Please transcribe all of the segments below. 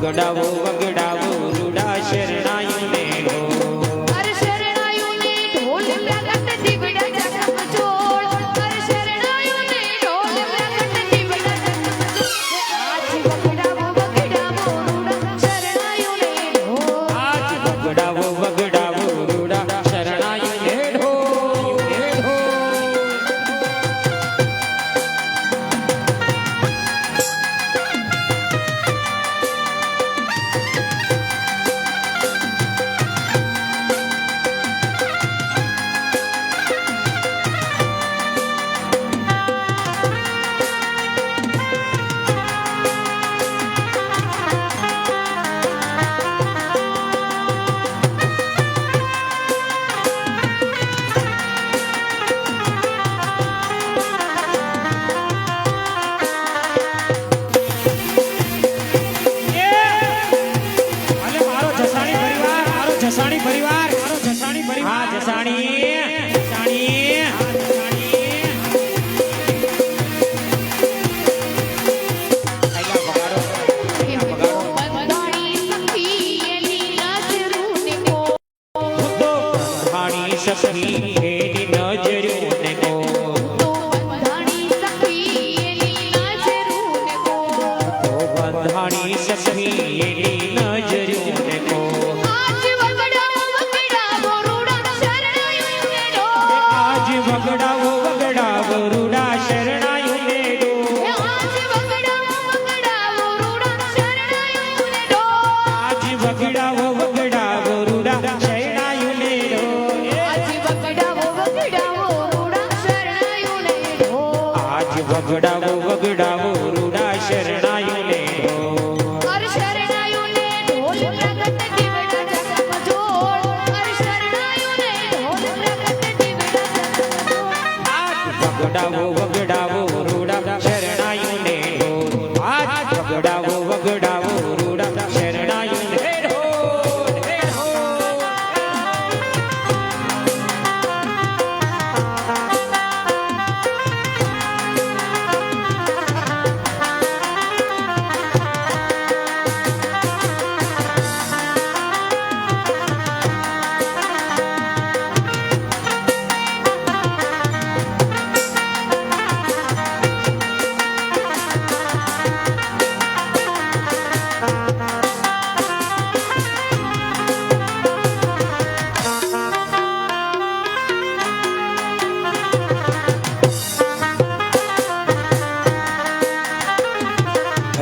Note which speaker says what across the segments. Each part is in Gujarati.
Speaker 1: વગડાવો વગડાવો રૂડા શરણાયું ને ઢોલ
Speaker 2: અરે શરણાયું ને ઢોલ પ્રગટ દીવડા જગમ જોડ અરે શરણાયું ને ઢોલ પ્રગટ દીવડા જગમ જોડ આજ વગડાવો વગડાવો રૂડા શરણાયું ને ઢોલ
Speaker 1: આજ વગડાવો વગડાવો રૂડા શરણાયું ને ઢોલ જસાણી પરિવાર મારો જસાણી પરિવાર હા જસાણી સખી એની નજરું ને કો
Speaker 2: બંધાણી સખી એની નજરું ને કો
Speaker 1: બંધાણી સખી એની નજરું ને કો
Speaker 2: આજ વગડાવો વગડાવો રૂડા શરણાયું ને ઢોલ
Speaker 1: આજ વગડાવો વગડાવો રૂડા શરણાયું ને ઢોલ
Speaker 2: આજ વગડાવો વગડાવો રૂડા શરણાયું ને ઢોલ
Speaker 1: આજ વગડાવો વગડાવો રૂડા શરણાયું ને ઢોલ
Speaker 2: આજ વગડાવો વગડાવો રૂડા શરણાયું ને ઢોલ
Speaker 1: આજ વગડાવો વગડાવો રૂડા શરણાયું ને ઢોલ
Speaker 2: અરે શરણાયું ને ઢોલ પ્રગટ દીવડા જગમ જોડ અરે શરણાયું ને ઢોલ પ્રગટ દીવડા જગમ જોડ
Speaker 1: વગડાવો વગડાવો રૂડા શરણાયું ને ઢોલ આજ વગડાવો વગડાવો રૂડા શરણાયું ને ઢોલ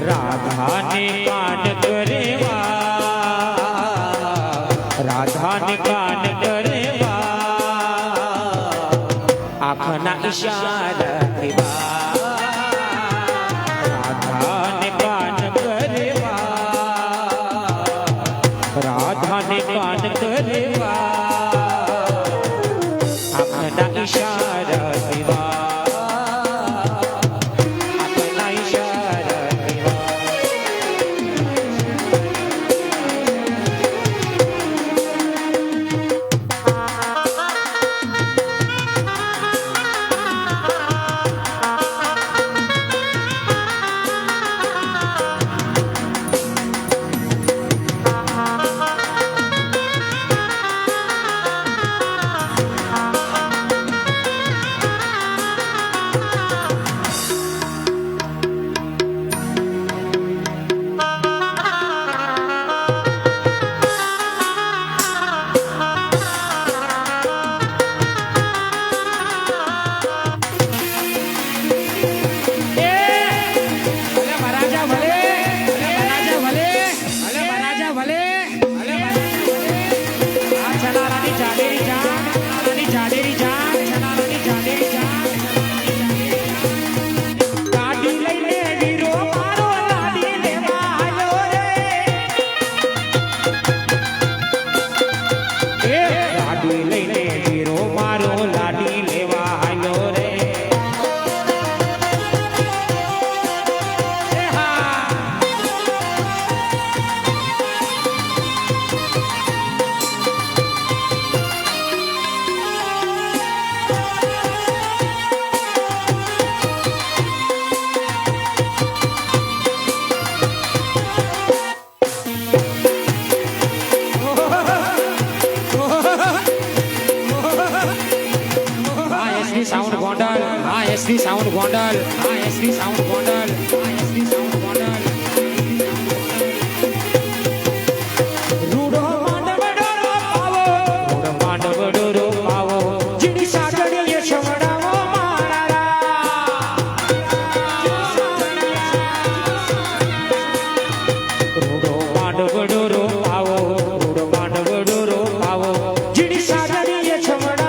Speaker 1: રાધાને કાન કરેવા રાધાને કાન કરેવા આંખના ઈશારા દેવા રાધાને કાન કરેવા રાધાને કાન કરેવા આંખના ઈશારા દેવા આંખના ઈશારા દેવા સાઉન્ડ ગોંડલ આ એસડી સાઉન્ડ ગોંડલ આ એસડી સાઉન્ડ ગોંડલ આ એસડી સાઉન્ડ ગોંડલ રૂડો માંડવડો પાવો રૂડો માંડવડો પાવો જીડી સાગડીએ છવડાવો મારા રૂડો માંડવડો પાવો રૂડો માંડવડો પાવો જીડી સાગડીએ છવડાવો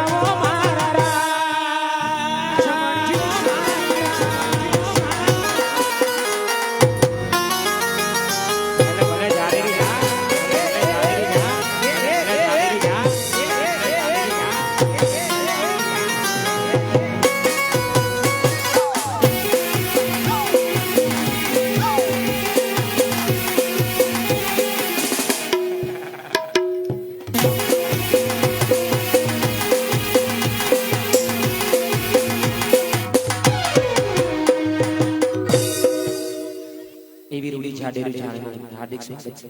Speaker 1: એવી રૂડી જાડેરી હાર્દિક સ્વાગત છે.